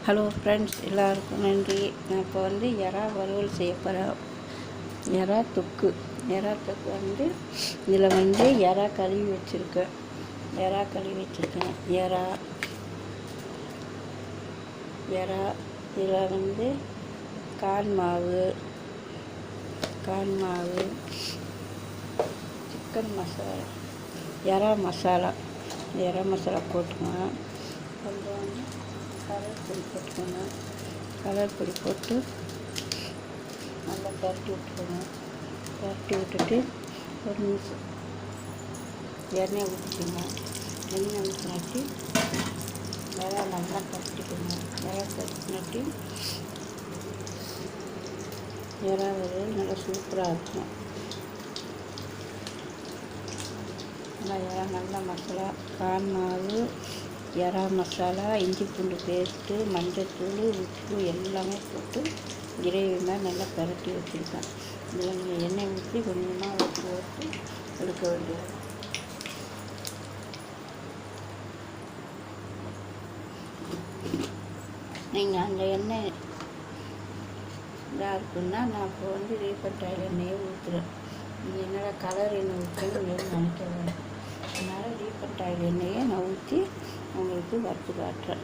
Hello friends, எல்லாருக்கும் நன்றி. நான் இப்போ எறா வறுவல் செய்ய போகிறேன். எறா தொக்கு இதில் எறா கழுவி வச்சுருக்கேன். எறா இதில் கார்ன் மாவு, சிக்கன் மசாலா, எறா மசாலா போட்டுக்குவேன். கொஞ்சம் கலர் பொடி போட்டு நல்லா பரட்டி விட்டுட்டு ஒரு நிமிஷம் எண்ணெய் ஊற்றினாட்டி எறா நல்லா பரட்டிக்கணும். எறா வறுவல் நல்லா சூப்பராக இருக்கும். நல்லா மசாலா, கார்ன் மாவு, எறா மசாலா, இஞ்சி பூண்டு பேஸ்ட்டு, மஞ்சள்தூள், உப்பு எல்லாமே போட்டு கிரேவி மாதிரி நல்லா பரட்டி வச்சுருக்கேன். இதில் நீங்கள் எண்ணெய் ஊற்றி கொஞ்சமாக போட்டு எடுக்க வேண்டியது. நீங்கள் அந்த எண்ணெய் இதாக இருக்குன்னா நான் இப்போ ரீஃபண்ட் ஆயில் எண்ணெயை ஊற்றுறேன். நீங்கள் என்னடா கலர் எண்ணெய் ஊற்றணும்னு நினைக்கிறேன். அதனால் ரீஃபண்ட் ஆயில் எண்ணெயை நான் ஊற்றி உங்களுக்கு வறுத்து காட்டுறேன்.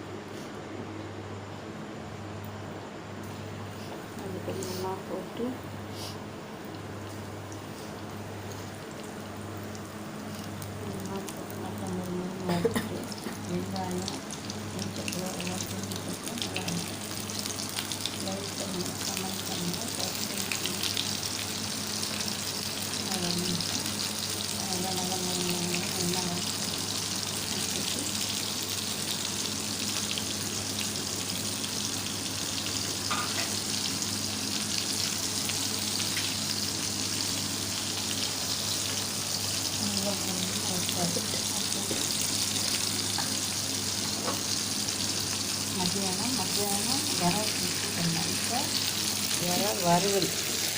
அது கொஞ்சமாக போட்டு நல்லா வறுத்துட்டு வெங்காயம் எல்லாம் போட்டு நல்லா லைட் பண்ணி கமெண்ட் பண்ணுங்கள். மத்தியானம் எறா எறா வறுவல்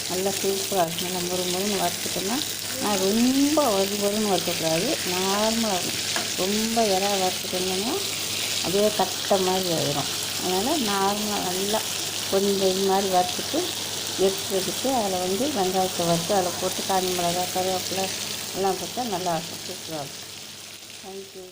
நல்லா சூப்பராக இருக்கும். நல்லா முறுமுறுன்னு வறுத்துட்டோன்னா, நான் ரொம்ப வறுவலுன்னு வறுக்கக்கூடாது, நார்மலாக ரொம்ப எறா வறுத்துட்டோம்னா அப்படியே கட்டை மாதிரி ஆயிடும். அதனால் நார்மலாக நல்லா கொஞ்சம் இது மாதிரி வறுத்துட்டு எடுத்து அதில் வெங்காயத்தை வறுத்து அதில் போட்டு காஞ்சி மிளகாய், கருவேப்பிலை எல்லாம் போட்டால் நல்லாயிருக்கும். சூப்பராக இருக்கும். தேங்க்யூ.